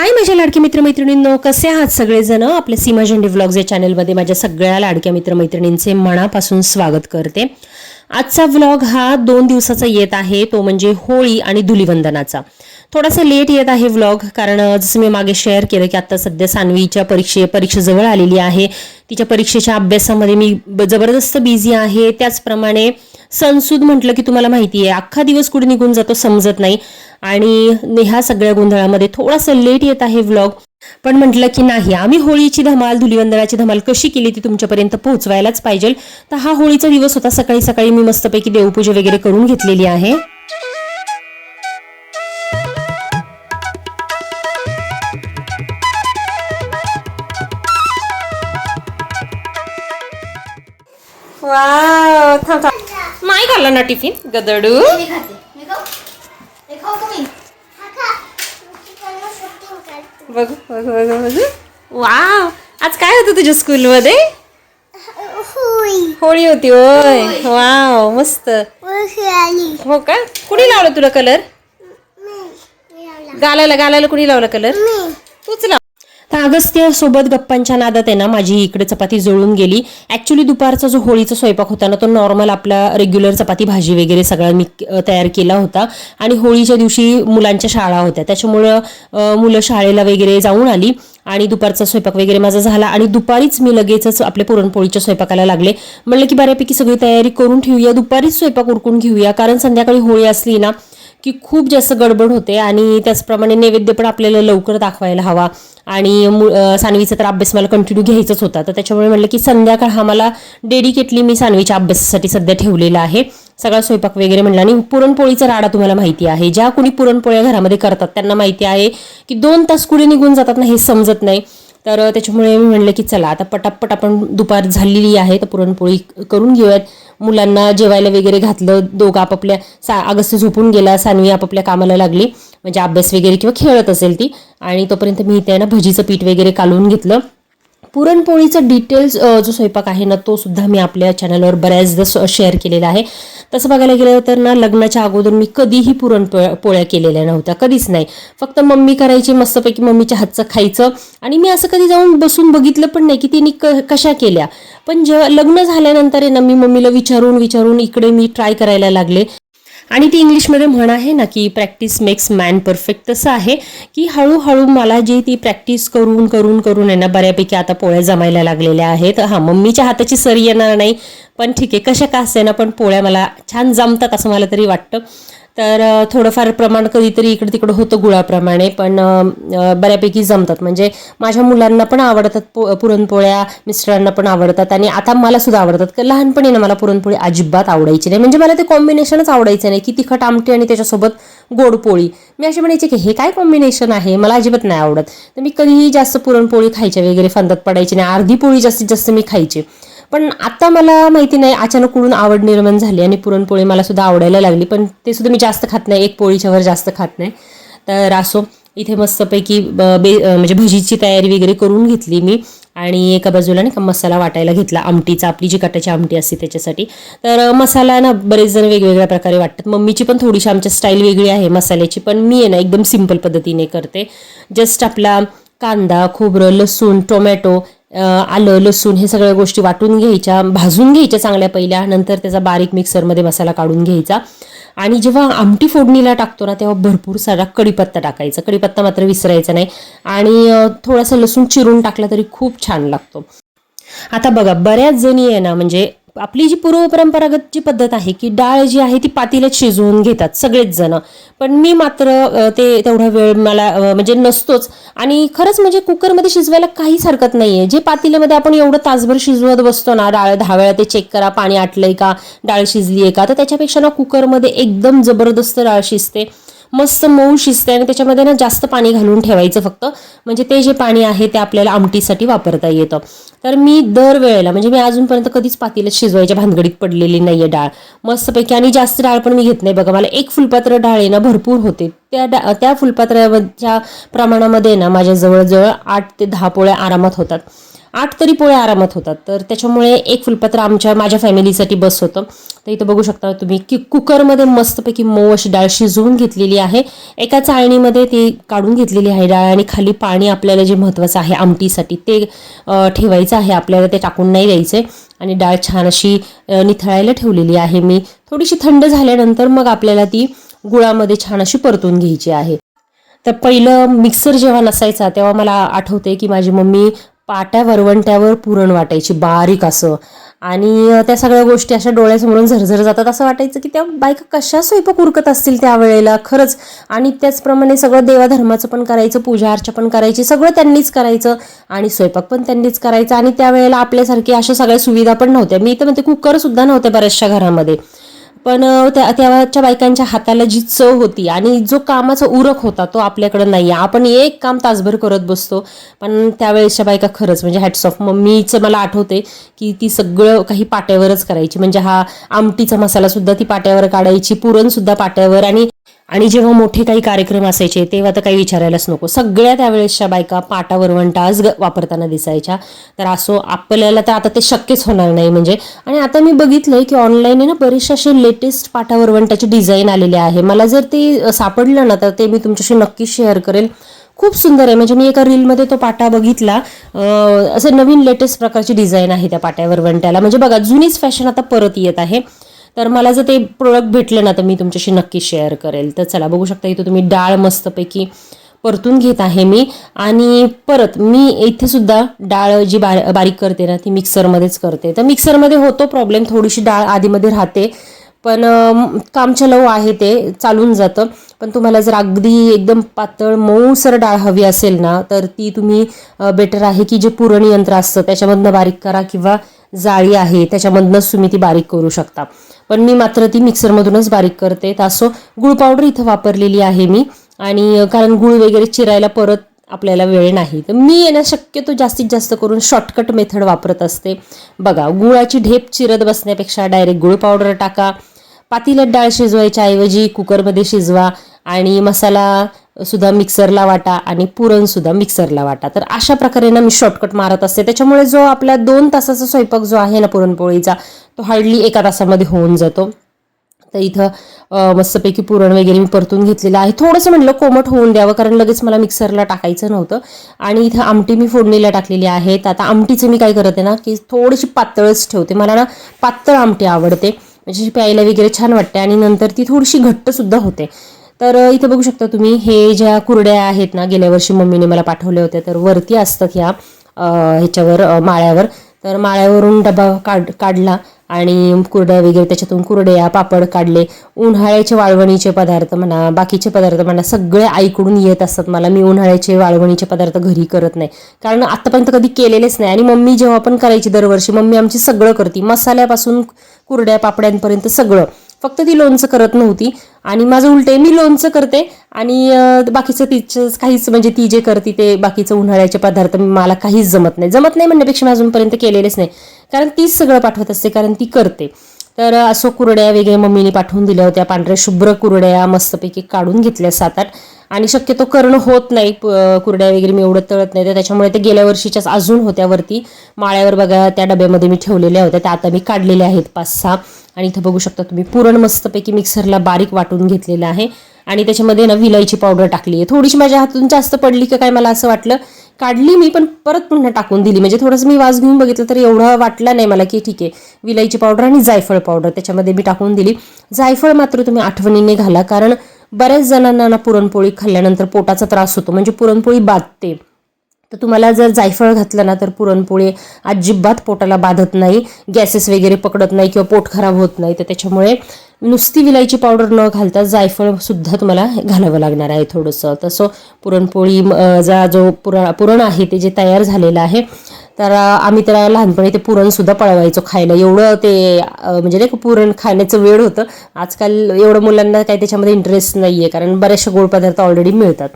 हाय माझ्या लाडक्या मित्रमैत्रिणींनो, कसे आहात सगळेजण. आपल्या सीमा झेंडे व्लॉग्स या चॅनलमध्ये माझ्या सगळ्या लाडक्या मित्रमैत्रिणींचे मनापासून स्वागत करते. आजचा व्लॉग हा 2 दिवसाचा येत आहे, तो म्हणजे होळी आणि धुलिवंदनाचा. थोडासा लेट येत आहे व्लॉग, कारण जसं मी मागे शेअर केलं की आता सध्या सानवीच्या परीक्षा जवळ आलेली आहे. तिच्या परीक्षेच्या अभ्यासामध्ये मी जबरदस्त बिझी आहे. त्याचप्रमाणे सणसूद म्हटलं की तुम्हाला माहिती आहे, अख्खा दिवस कुठे निघून जातो समजत नाही. आणि ह्या सगळ्या गोंधळामध्ये थोडासा लेट येत आहे व्लॉग, पण म्हटलं की नाही, आम्ही होळीची धमाल धुलिवंदनाची धमाल कशी केली ती तुमच्यापर्यंत पोहोचवायलाच पाहिजे. तर हा होळीचा दिवस होता. सकाळी सकाळी मी मस्तपैकी देवपूजा वगैरे करून घेतलेली आहे. वाव, थांब थांब, नाही खाल्ला ना टिफिन गदडू. बघ बघ बघ बघ, वाव, आज काय होतं तुझ्या स्कूलमध्ये? होळी होती होय. वाव, मस्त. हो का? कुणी लावलं तुला कलर? गालाला कुणी लावला कलर? तूच लाव. तर अगस्त्य सोबत गप्पांच्या नादात आहे ना माझी इकडे चपाती जळून गेली. ॲक्च्युली दुपारचा जो होळीचा स्वयंपाक होता ना, तो नॉर्मल आपला रेग्युलर चपाती भाजी वगैरे सगळा मी तयार केला होता. आणि होळीच्या दिवशी मुलांच्या शाळा होत्या, त्याच्यामुळं मुलं शाळेला वगैरे जाऊन आली आणि दुपारचा स्वयंपाक वगैरे माझा झाला. आणि दुपारीच मी लगेचच आपल्या पुरणपोळीच्या स्वयंपाकाला लागले. म्हणलं की बऱ्यापैकी सगळी तयारी करून ठेवूया, दुपारीच स्वयंपाक उरकून घेऊया, कारण संध्याकाळी होळी असली ना की खूप जास्त गडबड होते. आणि त्याचप्रमाणे नैवेद्य पण आपल्याला लवकर दाखवायला हवा. आणि सानवीचा तर अभ्यास मला कंटिन्यू घ्यायचाच होता, तर त्याच्यामुळे म्हटलं की संध्याकाळ हा मला डेडिकेटली मी सानवीच्या अभ्यासासाठी सध्या ठेवलेला आहे. सगळा स्वयंपाक वगैरे म्हणला. आणि पुरणपोळीचा राडा तुम्हाला माहिती आहे, ज्या कोणी पुरणपोळ्या घरामध्ये करतात त्यांना माहिती आहे की 2 तास कुठे निघून जातात ना हे समजत नाही. तर त्याच्यामुळे मी म्हणलं की चला आता पटापट आपण दुपार झालेली आहे तर पुरणपोळी करून घेऊयात. मुलांना जेवायला वगैरे घातलं, दोघं आपापल्या अगस्त्य झोपून गेला, सानवी आपापल्या कामाला लागली, म्हणजे अभ्यास वगैरे किंवा खेळत असेल ती. आणि तोपर्यंत मी इथे ना भजीचं पीठ वगैरे कालवून घेतलं. पुरणपोळीचं डिटेल्स जो स्वयंपाक आहे ना तो सुद्धा मी आपल्या चॅनलवर बऱ्याचदा शेअर केलेला आहे. तसं बघायला गेलं तर ना लग्नाच्या अगोदर मी कधीही पुरणपोळ्या केलेल्या नव्हत्या, कधीच नाही. फक्त मम्मी करायची, मस्तपैकी मम्मीच्या हातचं खायचं. आणि मी असं कधी जाऊन बसून बघितलं पण नाही की तिने कशा केल्या. पण जेव्हा लग्न झाल्यानंतर आहे ना मी मम्मीला विचारून इकडे मी ट्राय करायला लागले. आणि ती इंग्लिशमध्ये म्हण आहे ना की प्रॅक्टिस मेक्स मॅन परफेक्ट, तसं आहे की हळूहळू मला जी ती प्रॅक्टिस करून आहे ना बऱ्यापैकी आता पोळ्या जमायला लागलेल्या आहेत. हां, मम्मीच्या हाताची सर येणार नाही, पण ठीक आहे, कशा का असे ना, पण पोळ्या मला छान जमतात असं मला तरी वाटतं. तर थोडंफार प्रमाण कधीतरी इकडं तिकडं होतं गुळाप्रमाणे, पण बऱ्यापैकी जमतात. म्हणजे माझ्या मुलांना पण आवडतात पुरणपोळ्या, मिस्टरांना पण आवडतात आणि आता मला सुद्धा आवडतात. लहानपणी ना मला पुरणपोळी अजिबात आवडायची नाही, म्हणजे मला ते कॉम्बिनेशनच आवडायचं नाही की तिखट आमटी आणि त्याच्यासोबत गोड पोळी. मी असे म्हणायचे की हे काय कॉम्बिनेशन आहे, मला अजिबात नाही आवडत. तर मी कधीही जास्त पुरणपोळी खायच्या वगैरे फंदात पडायची नाही, अर्धी पोळी जास्तीत जास्त मी खायची. पण आता मला माहिती नाही अचानक कुठून आवड निर्माण झाली आणि पुरणपोळी मला सुद्धा आवडायला लागली. पण ते सुद्धा मी जास्त खात नाही, एक पोळीच्या वर जास्त खात नाही. तर असो, इथे मस्तपैकी म्हणजे भजीची तयारी वगैरे करून घेतली मी. आणि एका बाजूला नाही का मसाला वाटायला घेतला आमटीचा, आपली जी कटाची आमटी असते त्याच्यासाठी. तर मसाला ना बरेच जण वेगवेगळ्या प्रकारे वाटतात. मम्मीची पण थोडीशी आमच्या स्टाईल वेगळी आहे मसाल्याची, पण मी आहे ना एकदम सिंपल पद्धतीने करते. जस्ट आपला कांदा, खोबरं, लसूण, टोमॅटो, आलं, लसूण हे सगळ्या गोष्टी वाटून घ्यायच्या, भाजून घ्यायच्या चांगल्या पहिल्या, नंतर त्याचा बारीक मिक्सरमध्ये मसाला काढून घ्यायचा. आणि जेव्हा आमटी फोडणीला टाकतो ना तेव्हा भरपूर सारा कढीपत्ता टाकायचा, कढीपत्ता मात्र विसरायचा नाही. आणि थोडासा लसूण चिरून टाकला तरी खूप छान लागतो. आता बघा, बऱ्याच जणी आहे ना, म्हणजे आपली जी पूर्वपरंपरागत जी पद्धत आहे की डाळ जी आहे ती पातेल्यात शिजवून घेतात सगळेच जण, पण मी मात्र ते तेवढा वेळ मला म्हणजे नसतोच. आणि खरंच म्हणजे कुकरमध्ये शिजवायला काहीच हरकत नाहीये. जे पातेल्यामध्ये आपण एवढं तासभर शिजवत बसतो ना, डाळ 10 वेळा ते चेक करा, पाणी आटलंय का, डाळ शिजली आहे का, तर त्याच्यापेक्षा ना कुकरमध्ये एकदम जबरदस्त डाळ शिजते, मस्त मऊ शिजते. आणि त्याच्यामध्ये ना जास्त पाणी घालून ठेवायचं फक्त, म्हणजे ते जे पाणी आहे ते आपल्याला आमटीसाठी वापरता येतं. तर मी दरवेळेला म्हणजे मी अजूनपर्यंत कधीच पातेल्यात शिजवायच्या भानगडीत पडलेली नाहीये डाळ, मस्तपैकी. आणि जास्त डाळ पण मी घेत नाही बघा, मला 1 फुलपात्र डाळ आहे ना भरपूर होते. त्या फुलपात्राच्या प्रमाणामध्ये ना माझ्या जवळजवळ 8 ते 10 पोळ्या आरामात होतात. 8 तरी पोळे आरामात होतात. तर त्याच्यामुळे एक फुलपत्र माझ्या फॅमिलीसाठी बस होतं. तर इथं बघू शकता तुम्ही की कुकरमध्ये मस्तपैकी मऊ अशी डाळ शिजवून घेतलेली आहे. एका चाळणीमध्ये ती काढून घेतलेली आहे डाळ आणि खाली पाणी आपल्याला जे महत्त्वाचं आहे आमटीसाठी ते ठेवायचं आहे आपल्याला, ते टाकून नाही द्यायचं. आणि डाळ छान अशी निथळायला ठेवलेली आहे मी. थोडीशी थंड झाल्यानंतर मग आपल्याला ती गुळामध्ये छान अशी परतून घ्यायची आहे. तर पहिलं मिक्सर जेव्हा नसायचा तेव्हा मला आठवते की माझी मम्मी पाट्या वरवंट्यावर पुरण वाटायची बारीक असं, आणि त्या सगळ्या गोष्टी अशा डोळ्यासमोरून झरझर जातात. असं वाटायचं की त्या बायका कशा स्वयंपाक उरकत असतील त्यावेळेला खरंच. आणि त्याचप्रमाणे सगळं देवाधर्माचं पण करायचं, पूजा अर्चा पण करायची, सगळं त्यांनीच करायचं आणि स्वयंपाक पण त्यांनीच करायचा. आणि त्यावेळेला आपल्यासारखी अशा सगळ्या सुविधा पण नव्हत्या. मी तर म्हणते कुकर सुद्धा नव्हते बऱ्याचशा घरामध्ये. पण तेव्हाच्या बायकांच्या हाताला जी चव होती आणि जो कामाचा उरक होता तो आपल्याकडे नाही आहे. आपण एक काम तासभर करत बसतो, पण त्यावेळेसच्या बायका खरंच म्हणजे हॅट्स ऑफ. मम्मीचं मला आठवते की ती सगळं काही पाट्यावरच करायची. म्हणजे हा आमटीचा मसाला सुद्धा ती पाट्यावर काढायची, पुरण सुद्धा पाट्यावर. आणि जेव्हा मोठे काही कार्यक्रम असायचे तेव्हा तर काही विचारायलाच नको, सगळ्या त्यावेळेसच्या बायका पाटा वरवंटाच वापरताना दिसायच्या. तर असो आपल्याला तर आता ते शक्यच होणार नाही म्हणजे. आणि आता मी बघितलंय की ऑनलाईन आहे ना बरेचसे असे लेटेस्ट पाटा वरवंटाचे डिझाईन आलेले आहे. मला जर ते सापडलं ना तर ते मी तुमच्याशी नक्की शेअर करेल. खूप सुंदर आहे. म्हणजे मी एका रीलमध्ये तो पाटा बघितला, असं नवीन लेटेस्ट प्रकारची डिझाईन आहे त्या पाट्या वरवंट्याला. म्हणजे बघा जुनीच फॅशन आता परत येत आहे. तर मला जर ते प्रोडक्ट भेटलं ना तर मी तुमच्याशी नक्की शेअर करेल. तर चला बघू शकता इथं तुम्ही डाळ मस्तपैकी परतून घेत आहे मी. आणि परत मी इथे सुद्धा डाळ जी बारीक करते ना ती मिक्सरमध्येच करते. तर मिक्सरमध्ये होतो प्रॉब्लेम, थोडीशी डाळ आधीमध्ये राहते, पण कामचलाऊ आहे, ते चालून जातं. पण तुम्हाला जर अगदी एकदम पातळ मऊसर डाळ हवी असेल ना तर ती तुम्ही बेटर आहे की जे पुरण यंत्र असतं त्याच्यामधनं बारीक करा, किंवा जाळी आहे त्याच्यामधनंच तुम्ही ती बारीक करू शकता. पण मी मात्र ती मिक्सरमधूनच बारीक करते. तर असो गुळ पावडर इथं वापरलेली आहे मी. आणि कारण गुळ वगैरे चिरायला परत आपल्याला वेळ नाही, तर मी येणं शक्यतो जास्तीत जास्त करून शॉर्टकट मेथड वापरत असते. बघा गुळाची ढेप चिरत बसण्यापेक्षा डायरेक्ट गुळ पावडर टाका. पातेल्यात डाळ शिजवायच्या ऐवजी कुकरमध्ये शिजवा आणि मसाला सुद्धा मिक्सरला वाटा आणि पुरण सुद्धा मिक्सरला वाटा. तर अशा प्रकारे ना मी शॉर्टकट मारत असते. त्याच्यामुळे जो आपला 2 तासाचा स्वयंपाक जो आहे ना पुरणपोळीचा तो हार्डली 1 तासामध्ये होऊन जातो. तर इथं मस्तपैकी पुरण वगैरे मी परतून घेतलेलं आहे. थोडंसं म्हटलं कोमट होऊन द्यावं कारण लगेच मला मिक्सरला टाकायचं नव्हतं. आणि इथं आमटी मी फोडणीला टाकलेली आहे. तर आता आमटीचं मी काय करते ना की थोडीशी पातळच ठेवते. मला ना पातळ आमटी आवडते, म्हणजे प्यायला वगैरे छान वाटते आणि नंतर ती थोडीशी घट्ट सुद्धा होते. तर इथं बघू शकता तुम्ही हे ज्या कुरड्या आहेत ना गेल्या वर्षी मम्मीने मला पाठवल्या होत्या, तर वरती असतात ह्या ह्याच्यावर माळ्यावर. तर माळ्यावरून डबा काढला आणि कुरड्या वगैरे त्याच्यातून कुरड्या पापड काढले. उन्हाळ्याचे वाळवणीचे पदार्थ म्हणा, बाकीचे पदार्थ म्हणा, सगळे आईकडून येत असतात मला. मी उन्हाळ्याचे वाळवणीचे पदार्थ घरी करत नाही कारण आतापर्यंत कधी केलेलेच नाही. आणि मम्मी जेव्हा पण करायची दरवर्षी मम्मी आमची सगळं करते, मसाल्यापासून कुरड्या पापड्यांपर्यंत सगळं. फक्त ती लोणचं करत नव्हती. आणि माझं उलटे मी लोणचं करते आणि बाकीचं तिचं काहीच, म्हणजे ती जे करते ते बाकीचं उन्हाळ्याचे पदार्थ मला काहीच जमत नाही म्हणण्यापेक्षा मी अजूनपर्यंत केलेलेच नाही, कारण तीच सगळं पाठवत असते, कारण ती करते. तर असो कुरड्या वगैरे मम्मीने पाठवून दिल्या होत्या. पांढऱ्या शुभ्र कुरड्या मस्तपैकी काढून घेतल्या 7-8. आणि शक्यतो करणं होत नाही कुरड्या वगैरे मी एवढं तळत नाही, तर त्याच्यामुळे ते गेल्या वर्षीच्याच अजून होत्या वरती माळ्यावर. बघा त्या डब्यामध्ये मी ठेवलेल्या होत्या, त्या आता मी काढलेल्या आहेत 5-6. आणि इथं बघू शकता तुम्ही पुरण मस्तपैकी मिक्सरला बारीक वाटून घेतलेलं आहे. आणि त्याच्यामध्ये ना विलायची पावडर टाकली आहे. थोडीशी माझ्या हातून जास्त पडली का काय मला असं वाटलं, काढली मी पण परत पुन्हा टाकून दिली. म्हणजे थोडंसं मी वास घेऊन बघितलं तर एवढं वाटलं नाही मला की ठीक आहे. विलायची पावडर आणि जायफळ पावडर त्याच्यामध्ये मी टाकून दिली. जायफळ मात्र तुम्ही आठवणीने घाला, कारण बऱ्याच जणांना ना पुरणपोळी खाल्ल्यानंतर पोटाचा त्रास होतो, म्हणजे पुरणपोळी बाधते. तर तुम्हाला जर जायफळ घातलं ना तर पुरणपोळी अजिबात पोटाला बाधत नाही, गॅसेस वगैरे पकडत नाही किंवा पोट खराब होत नाही. तर त्याच्यामुळे नुसती विलायची पावडर न घालता जायफळ सुद्धा तुम्हाला घालावं लागणार आहे थोडंसं. तसं पुरणपोळी जो पुरण आहे ते जे तयार झालेलं आहे, तर आम्ही तर लहानपणी ते पुरणसुद्धा पळवायचो खायला. एवढं ते म्हणजे नाही का पुरण खाण्याचं वेळ होतं. आजकाल एवढं मुलांना काही त्याच्यामध्ये इंटरेस्ट नाही आहे, कारण बरेचसे गोड पदार्थ ऑलरेडी मिळतात.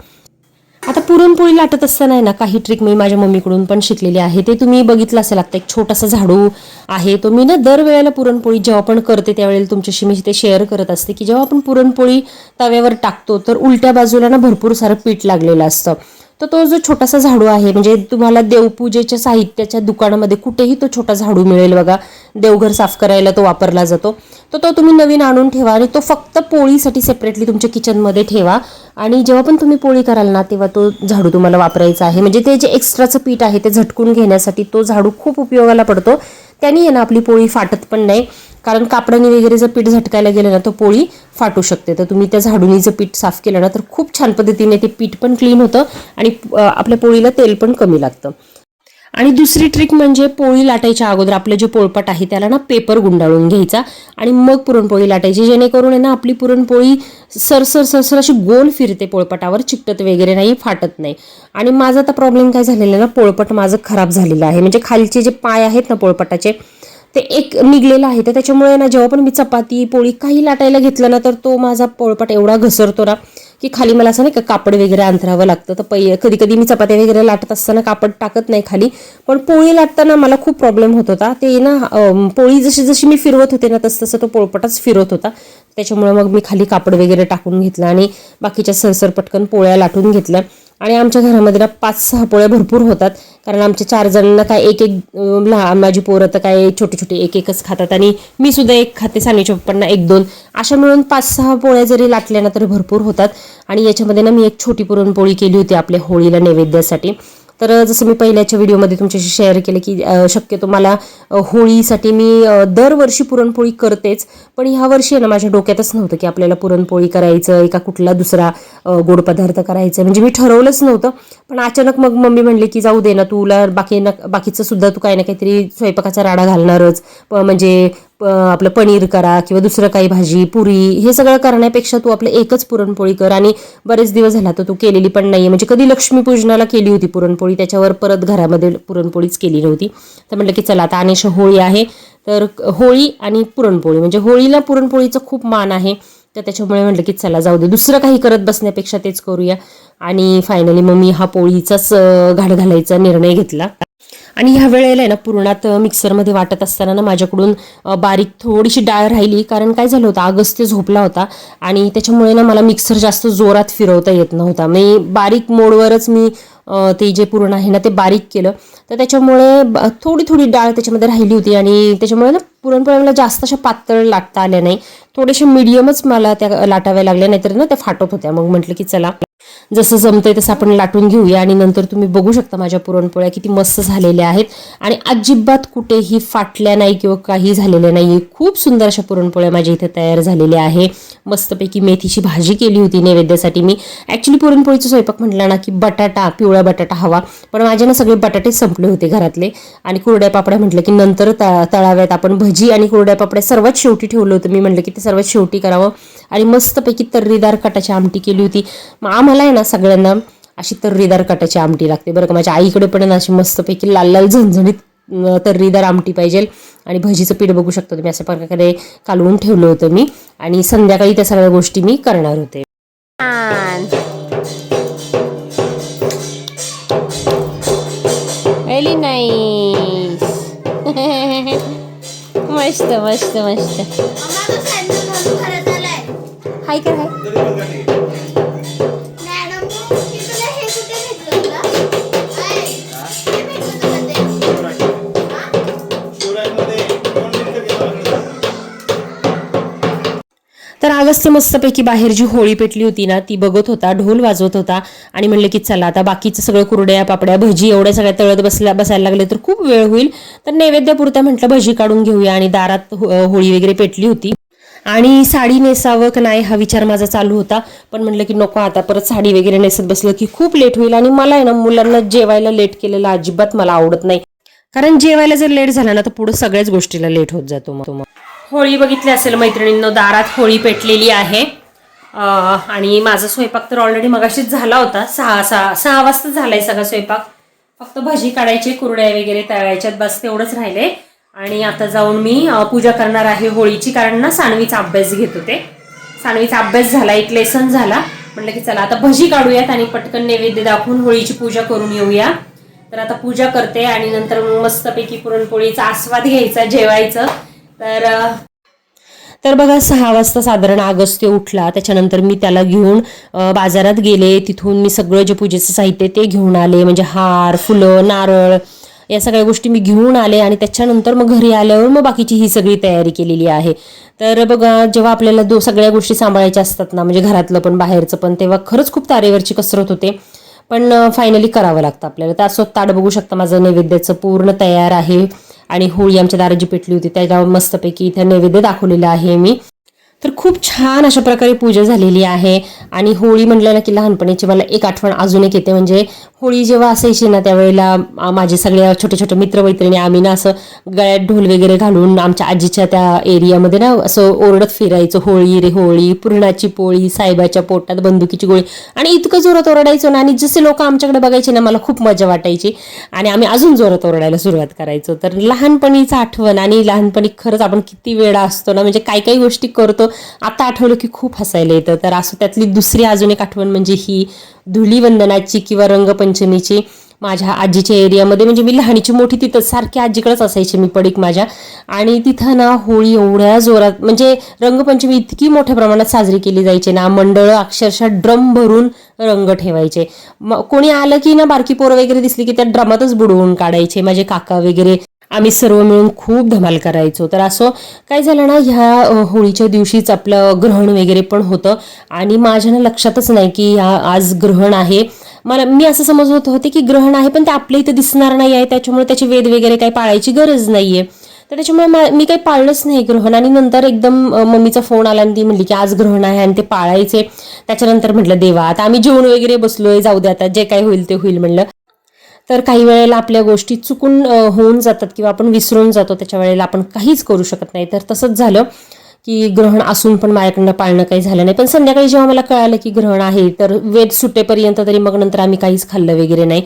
आता पुरणपोळी लाटत असताना ना काही ट्रिक मी माझ्या मम्मीकडून पण शिकलेली आहे. ते तुम्ही बघितलं असेल. आता एक छोटासा झाडू आहे, तो मी ना दरवेळेला पुरणपोळी जेव्हा पण करते त्यावेळेला तुमच्याशी मी ते शेअर करत असते की जेव्हा आपण पुरणपोळी तव्यावर टाकतो तर उलट्या बाजूला ना भरपूर सारं पीठ लागलेलं असतं. तर तो जो छोटासा झाडू आहे, म्हणजे तुम्हाला देवपूजेच्या साहित्याच्या दुकानामध्ये कुठेही तो छोटा झाडू मिळेल बघा, देवघर साफ करायला तो वापरला जातो. तर तो तुम्ही नवीन आणून ठेवा आणि तो फक्त पोळीसाठी सेपरेटली तुमच्या किचनमध्ये ठेवा. आणि जेव्हा पण तुम्ही पोळी कराल ना तेव्हा तो झाडू तुम्हाला वापरायचा आहे. म्हणजे ते जे एक्स्ट्राचं पीठ आहे ते झटकून घेण्यासाठी तो झाडू खूप उपयोगाला पडतो. त्याने आहे ना आपली पोळी फाटत पण नाही, कारण कापडाने वगैरे जर पीठ झटकायला गेलं ना तर पोळी फाटू शकते. तर तुम्ही त्या झाडूनी जर पीठ साफ केलं ना तर खूप छान पद्धतीने ते पीठ पण क्लीन होतं आणि आपल्या पोळीला तेल पण कमी लागतं. आणि दुसरी ट्रिक म्हणजे पोळी लाटायच्या अगोदर आपलं जे पोळपाट आहे त्याला ना पेपर गुंडाळून घ्यायचा आणि मग पुरणपोळी लाटायची, जेणेकरून आहे ना आपली पुरणपोळी सरसर सरसर अशी गोल फिरते, पोळपाटावर चिकटत वगैरे नाही, फाटत नाही. आणि माझा आता प्रॉब्लेम काय झालेला आहे ना, पोळपाट माझं खराब झालेलं आहे. म्हणजे खालचे जे पाय आहेत ना पोळपाटाचे ते एक निघलेलं आहे. तर त्याच्यामुळे ना जेव्हा पण मी चपाती पोळी काही लाटायला घेतलं ना तर तो माझा पोळपाट एवढा घसरतो ना की खाली मला असं नाही का कापड वगैरे अंतरावं लागतं. तर कधी कधी मी चपात्या वगैरे लाटत असताना कापड टाकत नाही खाली, पण पोळी लाटताना मला खूप प्रॉब्लेम होत होता. ते ना पोळी जशी जशी मी फिरवत होते ना तसं तो पोळपाटच फिरत होता. त्याच्यामुळे मग मी खाली कापड वगैरे टाकून घेतलं आणि बाकीच्या सरसर पटकन पोळ्या लाटून घेतल्या. आणि आमच्या घरामध्ये ना 5-6 पोळ्या भरपूर होतात, कारण आमच्या 4 जणांना काय एक माझी पोरं तर काय छोटे छोटे एक एकच खातात आणि मी सुद्धा एक खाते, सानीच्या पप्पांना 1-2, अशा मिळून 5-6 पोळ्या जरी लाटल्या ना तर भरपूर होतात. आणि याच्यामध्ये ना मी एक छोटी पुरणपोळी केली होती आपल्या होळीला नैवेद्यासाठी. तर जसं मी पहिल्याच्या व्हिडिओमध्ये तुमच्याशी शेअर केलं की शक्यतो मला होळीसाठी मी दरवर्षी पुरणपोळी करतेच, पण ह्या वर्षी ना माझ्या डोक्यातच नव्हतं की आपल्याला पुरणपोळी करायचं का कुठला दुसरा गोड पदार्थ करायचा, म्हणजे मी ठरवलंच नव्हतं. पण अचानक मग मम्मी म्हणले की जाऊ दे ना, तुला बाकीचं सुद्धा तू काही ना काहीतरी स्वयंपाकाचा राडा घालणारच, म्हणजे आपलं पनीर करा किंवा दुसरं काही भाजी पुरी हे सगळं करण्यापेक्षा तू आपलं एकच पुरणपोळी कर. आणि बरेच दिवस झाला तर तू केलेली पण नाहीये, म्हणजे कधी लक्ष्मीपूजनाला केली होती पुरणपोळी, त्याच्यावर परत घरामध्ये पुरणपोळीच केली नव्हती. तर म्हटलं की चला आता अनेश होळी आहे तर होळी आणि पुरणपोळी, म्हणजे होळीला पुरणपोळीचं खूप मान आहे, तर त्याच्यामुळे म्हटलं की चला जाऊ दे, दुसरं काही करत बसण्यापेक्षा तेच करूया. आणि फायनली मग मी हा पोळीचाच घाट घालायचा निर्णय घेतला. आणि ह्या वेळेला आहे ना पुरणात मिक्सरमध्ये वाटत असताना ना माझ्याकडून बारीक थोडीशी डाळ राहिली, कारण काय झालं होतं अगस्त्य झोपला होता आणि त्याच्यामुळे ना मला मिक्सर जास्त जोरात फिरवता येत नव्हता. मी बारीक मोडवरच मी ते जे पुरण आहे ना ते बारीक केलं, तर त्याच्यामुळे थोडी थोडी डाळ त्याच्यामध्ये राहिली होती आणि त्याच्यामुळे ना पुरणपोळ्या मला जास्त अशा पातळ लाटता आल्या नाही, थोडेसे मिडियमच मला त्या लाटाव्या लागल्या, नाहीतर ना त्या फाटत होत्या. मग म्हटलं की चला जसं जमतंय तसं आपण लाटून घेऊया. आणि नंतर तुम्ही बघू शकता माझ्या पुरणपोळ्या किती मस्त झालेल्या आहेत आणि अजिबात कुठेही फाटल्या नाही किंवा काही झालेल्या नाही. खूप सुंदर अशा पुरणपोळ्या माझ्या इथे तयार झालेल्या आहे. मस्तपैकी मेथीची भाजी केली होती नैवेद्यासाठी मी. ॲक्च्युली पुरणपोळीचा स्वयंपाक म्हटला ना की पिवळा बटाटा हवा, पण माझे ना सगळे बटाटे संपले होते घरातले. आणि कुरड्या पापड्या म्हटलं की नंतर तळाव्यात आपण, भजी आणि कुरड्या पापड्या सर्वात शेवटी ठेवलं होतं. मी म्हटलं की ते सर्वात शेवटी करावं. आणि मस्तपैकी तर्रीदार कटाची आमटी केली होती. मग आम्हाला आहे ना सगळ्यांना अशी तर्रीदार कटाची आमटी लागते बरं का. माझ्या आईकडे पण ना अशी मस्तपैकी लाल लाल झणझणीत तर्रीदार आमटी पाहिजे. आणि भजीचं पीठ बघू शकता तुम्ही, अशा प्रकारे कालवून ठेवलं होतं मी आणि संध्याकाळी त्या सगळ्या गोष्टी मी करणार होते. Very nice. मस्त मस्त मस्त. हाय कर हाय. तर अगस्त्य मस्तपैकी बाहेर जी होळी पेटली होती ना ती बघत होता, ढोल वाजवत होता आणि म्हणलं की चला आता बाकीचं सगळं कुरड्या पापड्या भजी एवढ्या सगळ्या तळत बसायला लागले तर खूप वेळ होईल, तर नैवेद्यापुरता म्हटलं भजी काढून घेऊया. आणि दारात होळी वगैरे पेटली होती आणि साडी नेसावं का नाही हा विचार माझा चालू होता, पण म्हटलं की नको, आता परत साडी वगैरे नेसत बसलं की खूप लेट होईल. आणि मला आहे ना मुलांना जेवायला लेट केलेलं अजिबात मला आवडत नाही, कारण जेवायला जर लेट झाला ना तर पुढे सगळ्याच गोष्टीला लेट होत जातो. मग होळी बघितली असेल मैत्रिणींनो, दारात होळी पेटलेली आहे. आणि माझा स्वयंपाक तर ऑलरेडी मगाशीच झाला होता, 6 वाजता झालाय सगळा स्वयंपाक. फक्त भजी काढायची, कुरड्या वगैरे तळायच्यात, बस तेवढंच राहिले. आणि आता जाऊन मी पूजा करणार आहे होळीची, कारण ना सानवीचा अभ्यास घेत होते. सानवीचा अभ्यास झाला, एक लेसन झाला. म्हटलं की चला आता भजी काढूयात आणि पटकन नैवेद्य दाखवून होळीची पूजा करून येऊया. तर आता पूजा करते आणि नंतर मस्तपैकी पुरणपोळीचा आस्वाद घ्यायचा, जेवायचं. तर बघा 6 वाजता साधारण अगस्त्य उठला. त्याच्यानंतर मी त्याला घेऊन बाजारात गेले. तिथून मी सगळं जे पूजेचं साहित्य ते घेऊन आले, म्हणजे हार, फुलं, नारळ या सगळ्या गोष्टी मी घेऊन आले. आणि त्याच्यानंतर मग घरी आल्यावर मग बाकीची ही सगळी तयारी केलेली आहे. तर बघा जेव्हा आपल्याला सगळ्या गोष्टी सांभाळायच्या असतात ना, म्हणजे घरातलं पण बाहेरचं पण, तेव्हा खरंच खूप तारेवरची कसरत होते. पण फायनली करावं लागतं आपल्याला. तर असं ताट बघू शकता माझं नैवेद्याचं पूर्ण तयार आहे. आणि होळी आमच्या दारात जी पेटली होती त्याच्यावर मस्तपैकी इथे नैवेद्य दाखवलेलं आहे मी. तर खूप छान अशा प्रकारे पूजा झालेली आहे. आणि होळी म्हटलं ना की लहानपणीची मला एक आठवण अजून एक येते. म्हणजे होळी जेव्हा असायची ना त्यावेळेला माझे सगळ्या छोटे छोटे मित्रमैत्रिणी आम्ही ना असं गळ्यात ढोल वगैरे घालून आमच्या आजीच्या त्या एरियामध्ये ना असं ओरडत फिरायचो, होळी रे होळी, पुरणाची पोळी, साहेबाच्या पोटात बंदुकीची गोळी. आणि इतकं जोरात ओरडायचो ना, आणि जसे लोक आमच्याकडे बघायचे ना मला खूप मजा वाटायची. आणि आम्ही अजून जोरात ओरडायला सुरुवात करायचो. तर लहानपणीचं आठवण. आणि लहानपणी खरंच आपण किती वेळा असतो ना, म्हणजे काही काही गोष्टी करतो आता आठवलं की खूप हसायला येतं. तर असं त्यातली दुसरी अजून एक आठवण म्हणजे ही धुलीवंदनाची किंवा रंगपंचमीची. माझ्या आजीच्या एरियामध्ये, म्हणजे मी लहानीची मोठी तिथं सारखी आजीकडेच असायची मी पडीक माझ्या. आणि तिथं ना होळी एवढ्या जोरात, म्हणजे रंगपंचमी इतकी मोठ्या प्रमाणात साजरी केली जायची ना, मंडळ अक्षरशः ड्रम भरून रंग ठेवायचे. कोणी आलं की ना बारकी पोरं वगैरे दिसली की त्या ड्रमातच बुडवून काढायचे. माझे काका वगैरे आम्ही सर्व मिळून खूप धमाल करायचो. तर असं काय झालं ना, ह्या होळीच्या दिवशीच आपलं ग्रहण वगैरे पण होतं. आणि माझ्या ना लक्षातच नाही की आज ग्रहण आहे. मी असं समजत होते की ग्रहण आहे पण ते आपल्या इथं दिसणार नाही आहे, त्याच्यामुळे त्याचे वेद वगैरे काही पाळायची गरज नाहीये. तर त्याच्यामुळे मी काही पाळलंच नाही ग्रहण. आणि नंतर एकदम मम्मीचा फोन आला आणि ती म्हणली की आज ग्रहण आहे आणि ते पाळायचे. त्याच्यानंतर म्हटलं देवा, आता आम्ही जेवण वगैरे बसलोय, जाऊ दे आता जे काय होईल ते होईल म्हणलं. तर काही वेळेला आपल्या गोष्टी चुकून होऊन जातात किंवा आपण विसरून जातो, त्याच्या वेळेला आपण काहीच करू शकत नाही. तर तसंच झालं की ग्रहण असून पण माझ्याकडनं पाळणं काही झालं नाही. पण संध्याकाळी जेव्हा मला कळालं की ग्रहण आहे, तर वेद सुटेपर्यंत तरी मग नंतर आम्ही काहीच खाल्लं वगैरे नाही.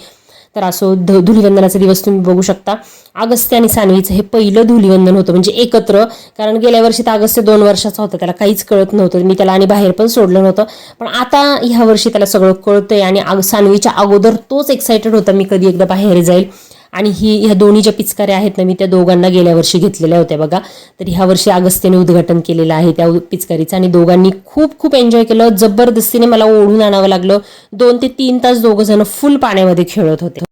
तर असो धुलीवंदनाचा दिवस तुम्ही बघू शकता. अगस्त्य आणि सानवीचं हे पहिलं धुलीवंदन होतं, म्हणजे एकत्र. कारण गेल्या वर्षी तर अगस्त्य 2 वर्षाचा होता, त्याला काहीच कळत नव्हतं. मी त्याला आणि बाहेर पण सोडलं नव्हतं. पण आता ह्या वर्षी त्याला सगळं कळतंय. आणि सानवीच्या अगोदर तोच एक्सायटेड होता मी कधी एकदा बाहेर जाईल. आणि ह्या दोन्ही ज्या पिचकाऱ्या आहेत ना, मी त्या दोघांना गेल्या वर्षी घेतलेल्या होत्या बघा. तर ह्या वर्षी अगस्त्यने उद्घाटन केलेलं आहे त्या पिचकारीचं. आणि दोघांनी खूप खूप एन्जॉय केलं. जबरदस्तीने मला ओढून आणावं लागलं. 2 ते 3 तास दोघं जण फुल पाण्यामध्ये खेळत होते.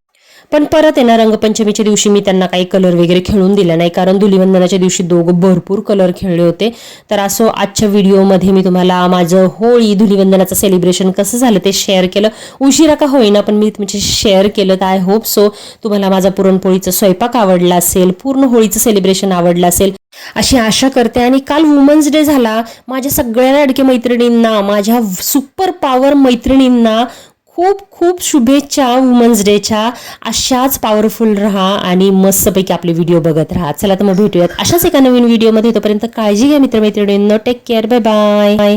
पण परत आहे ना, रंगपंचमीच्या दिवशी मी त्यांना काही कलर वगैरे खेळून दिला नाही, कारण धुलीवंदनाच्या दिवशी दोघं भरपूर कलर खेळले होते. तर असं आजच्या व्हिडिओमध्ये मी तुम्हाला माझं होळी धुलीवंदनाचं सेलिब्रेशन कसं झालं ते शेअर केलं. उशिरा का होईना पण मी तुमचे शेअर केलं. तर आय होप सो तुम्हाला माझा पुरणपोळीचा स्वयंपाक आवडला असेल, पूर्ण होळीचं सेलिब्रेशन आवडलं असेल अशी आशा करते. आणि काल वुमन्स डे झाला. माझ्या सगळ्या लाडक्या मैत्रिणींना, माझ्या सुपर पॉवर मैत्रिणींना खूप खूप शुभेच्छा वुमन्स डेच्या. अशाच पॉवरफुल राहा आणि मस्तपैकी आपले व्हिडिओ बघत राहा. चला तर मग भेटूयात अशाच एका नवीन व्हिडिओमध्ये. तोपर्यंत काळजी घ्या मित्रमैत्रिणींनो. Take care. Bye bye.